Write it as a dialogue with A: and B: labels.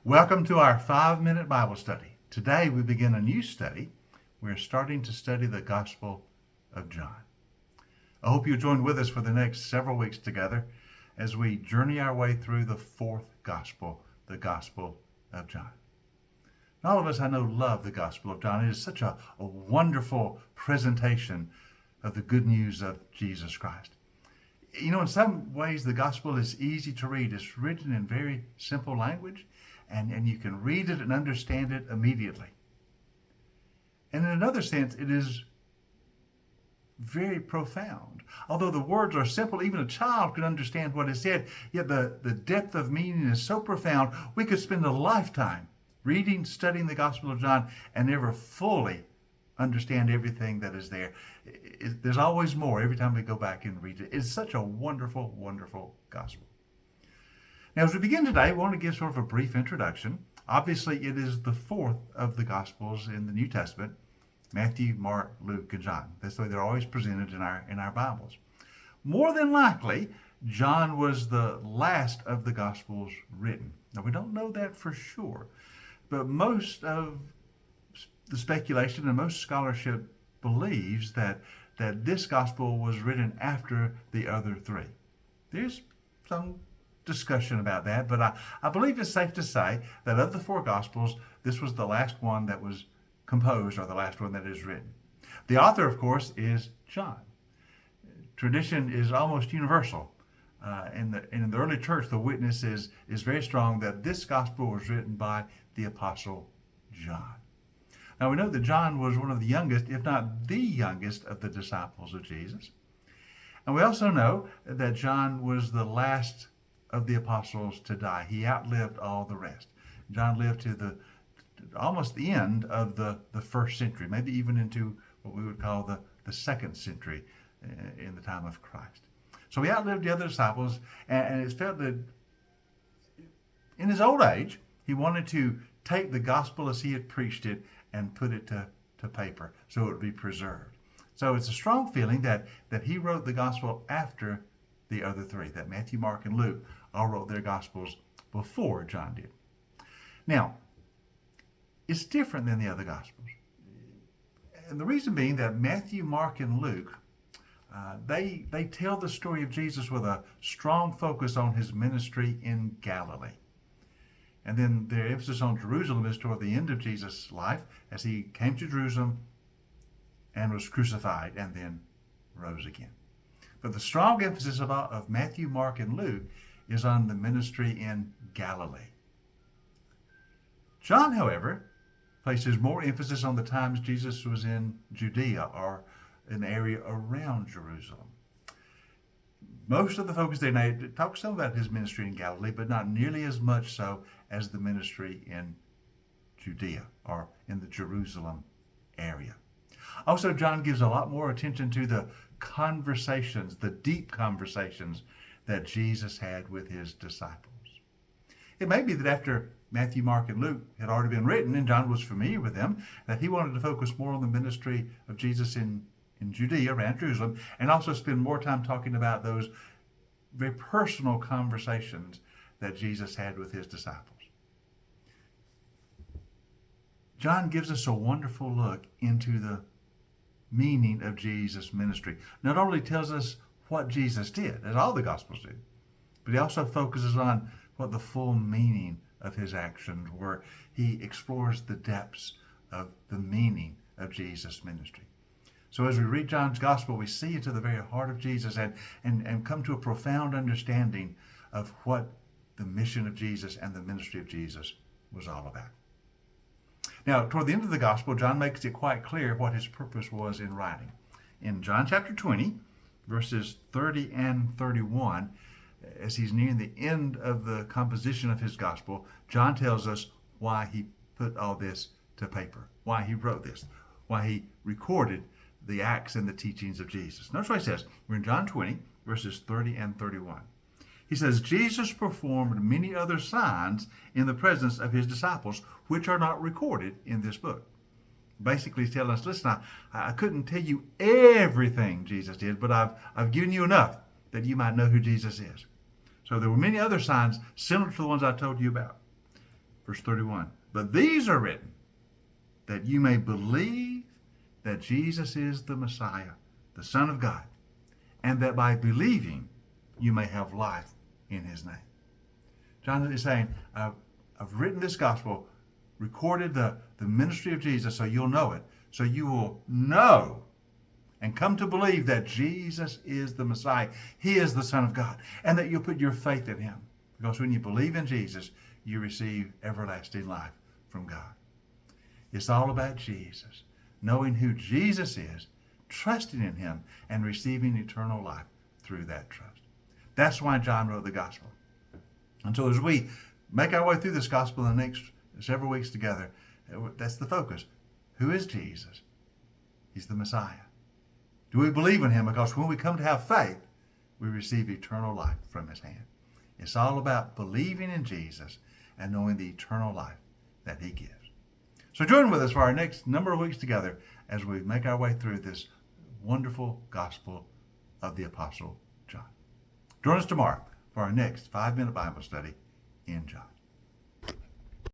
A: Welcome to our 5-minute Bible study. Today we begin a new study. We're starting to study the Gospel of John. I hope you'll join with us for the next several weeks together as we journey our way through the fourth Gospel, the Gospel of John. And all of us, I know, love the Gospel of John. It is such a wonderful presentation of the good news of Jesus Christ. You know, in some ways, the Gospel is easy to read. It's written in very simple language, and you can read it and understand it immediately. And in another sense, it is very profound. Although the words are simple, even a child can understand what is said, yet the depth of meaning is so profound, we could spend a lifetime reading, studying the Gospel of John and never fully understand everything that is there. There's always more every time we go back and read it. It's such a wonderful, wonderful Gospel. Now, as we begin today, we want to give sort of a brief introduction. Obviously, it is the fourth of the Gospels in the New Testament: Matthew, Mark, Luke, and John. That's the way they're always presented in our Bibles. More than likely, John was the last of the Gospels written. Now, we don't know that for sure, but most of the speculation and most scholarship believes that this Gospel was written after the other three. There's some discussion about that, but I believe it's safe to say that of the four Gospels, this was the last one that was composed, or the last one that is written. The author, of course, is John. Tradition is almost universal. In the early church, the witness is very strong that this Gospel was written by the Apostle John. Now, we know that John was one of the youngest, if not the youngest, of the disciples of Jesus. And we also know that John was the last of the apostles to die. He outlived all the rest. John lived to almost the end of the first century, maybe even into what we would call the second century in the time of Christ. So he outlived the other disciples, and it's felt that in his old age, he wanted to take the gospel as he had preached it and put it to paper so it would be preserved. So it's a strong feeling that he wrote the gospel after the other three, that Matthew, Mark, and Luke all wrote their gospels before John did. Now, it's different than the other gospels. And the reason being that Matthew, Mark, and Luke, they tell the story of Jesus with a strong focus on his ministry in Galilee. And then their emphasis on Jerusalem is toward the end of Jesus' life as he came to Jerusalem and was crucified and then rose again. But the strong emphasis of Matthew, Mark, and Luke is on the ministry in Galilee. John, however, places more emphasis on the times Jesus was in Judea, or an area around Jerusalem. Most of the focus there talks some about his ministry in Galilee, but not nearly as much so as the ministry in Judea, or in the Jerusalem area. Also, John gives a lot more attention to the conversations, the deep conversations that Jesus had with his disciples. It may be that after Matthew, Mark, and Luke had already been written, and John was familiar with them, that he wanted to focus more on the ministry of Jesus in Judea, around Jerusalem, and also spend more time talking about those very personal conversations that Jesus had with his disciples. John gives us a wonderful look into the meaning of Jesus' ministry. Not only tells us what Jesus did, as all the Gospels do, but he also focuses on what the full meaning of his actions were. He explores the depths of the meaning of Jesus' ministry. So as we read John's Gospel, we see into the very heart of Jesus and come to a profound understanding of what the mission of Jesus and the ministry of Jesus was all about. Now, toward the end of the Gospel, John makes it quite clear what his purpose was in writing. In John chapter 20, verses 30 and 31, as he's nearing the end of the composition of his Gospel, John tells us why he put all this to paper, why he wrote this, why he recorded the acts and the teachings of Jesus. Notice what he says. We're in John 20, verses 30 and 31. He says, Jesus performed many other signs in the presence of his disciples, which are not recorded in this book. Basically, he's telling us, listen, I couldn't tell you everything Jesus did, but I've given you enough that you might know who Jesus is. So there were many other signs similar to the ones I told you about. Verse 31. But these are written that you may believe that Jesus is the Messiah, the Son of God, and that by believing you may have life in his name. John is saying, I've written this gospel, recorded the ministry of Jesus so you'll know it, so you will know and come to believe that Jesus is the Messiah. He is the Son of God, and that you'll put your faith in him. Because when you believe in Jesus, you receive everlasting life from God. It's all about Jesus, knowing who Jesus is, trusting in him, and receiving eternal life through that trust. That's why John wrote the gospel. And so as we make our way through this gospel in the next several weeks together, that's the focus. Who is Jesus? He's the Messiah. Do we believe in him? Because when we come to have faith, we receive eternal life from his hand. It's all about believing in Jesus and knowing the eternal life that he gives. So join with us for our next number of weeks together as we make our way through this wonderful gospel of the Apostle John. Join us tomorrow for our next 5-minute Bible study in John.